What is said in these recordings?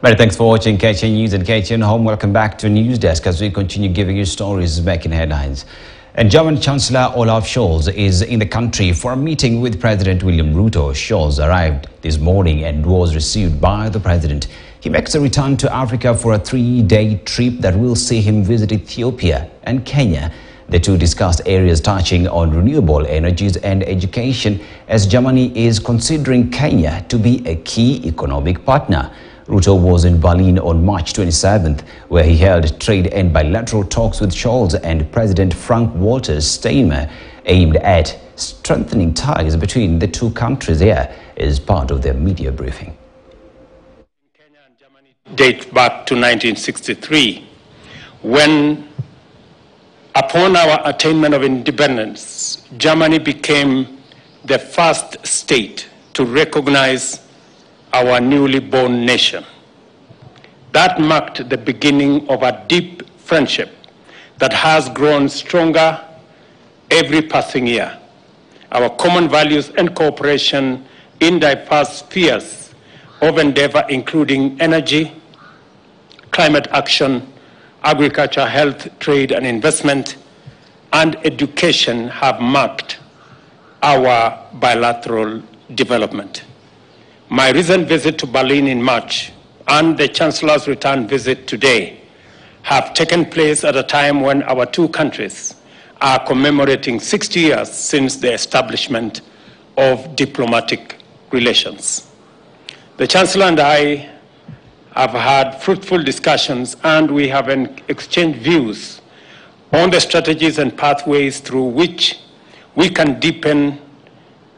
Many thanks for watching KTN News and KTN Home. Welcome back to News Desk as we continue giving you stories making headlines. And German Chancellor Olaf Scholz is in the country for a meeting with President William Ruto. Scholz arrived this morning and was received by the president. He makes a return to Africa for a 3-day trip that will see him visit Ethiopia and Kenya. The two discussed areas touching on renewable energies and education, as Germany is considering Kenya to be a key economic partner. Ruto was in Berlin on March 27th, where he held trade and bilateral talks with Scholz and President Frank-Walter Steinmeier, aimed at strengthening ties between the two countries. Here is part of their media briefing. Kenya and Germany date back to 1963, when, upon our attainment of independence, Germany became the first state to recognize our newly born nation. That marked the beginning of a deep friendship that has grown stronger every passing year. Our common values and cooperation in diverse spheres of endeavor, including energy, climate action, agriculture, health, trade and investment, and education, have marked our bilateral development. My recent visit to Berlin in March and the Chancellor's return visit today have taken place at a time when our two countries are commemorating 60 years since the establishment of diplomatic relations. The Chancellor and I have had fruitful discussions, and we have exchanged views on the strategies and pathways through which we can deepen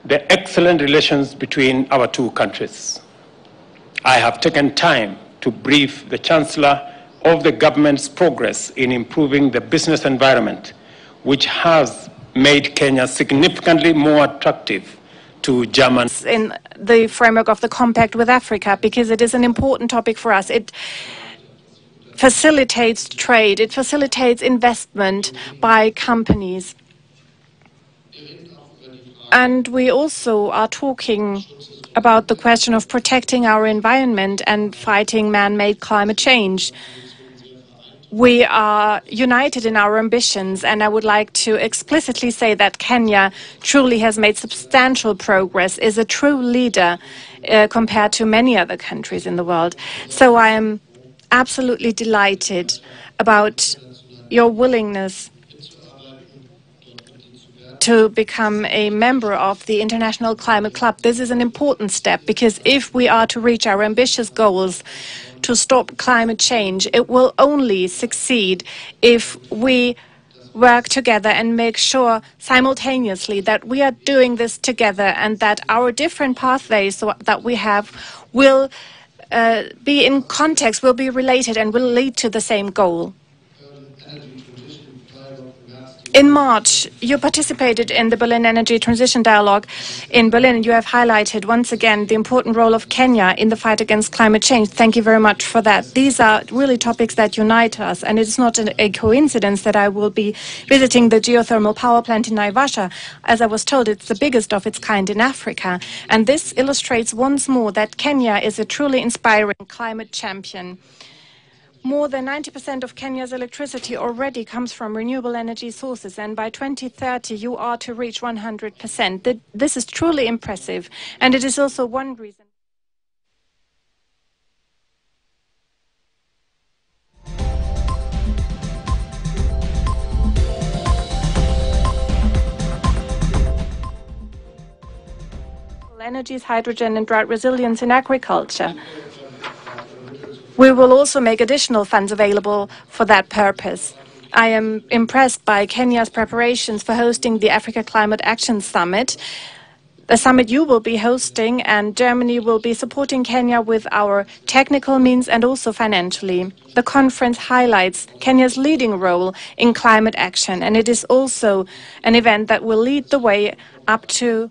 the excellent relations between our two countries. I have taken time to brief the Chancellor of the government's progress in improving the business environment, which has made Kenya significantly more attractive to Germans. In the framework of the Compact with Africa, because it is an important topic for us. It facilitates trade, it facilitates investment by companies. And we also are talking about the question of protecting our environment and fighting man-made climate change. We are united in our ambitions, and I would like to explicitly say that Kenya truly has made substantial progress, is a true leader compared to many other countries in the world. So I am absolutely delighted about your willingness to become a member of the International Climate Club. This is an important step, because if we are to reach our ambitious goals to stop climate change, it will only succeed if we work together and make sure simultaneously that we are doing this together, and that our different pathways that we have will be in context, will be related, and will lead to the same goal. In March, you participated in the Berlin Energy Transition Dialogue in Berlin. You have highlighted once again the important role of Kenya in the fight against climate change. Thank you very much for that. These are really topics that unite us, and it's not a coincidence that I will be visiting the geothermal power plant in Naivasha. As I was told, it's the biggest of its kind in Africa. And this illustrates once more that Kenya is a truly inspiring climate champion. More than 90% of Kenya's electricity already comes from renewable energy sources, and by 2030 you are to reach 100%. This is truly impressive, and it is also one reason. Energies, hydrogen and drought resilience in agriculture. We will also make additional funds available for that purpose. I am impressed by Kenya's preparations for hosting the Africa Climate Action Summit. The summit you will be hosting, and Germany will be supporting Kenya with our technical means and also financially. The conference highlights Kenya's leading role in climate action, and it is also an event that will lead the way up to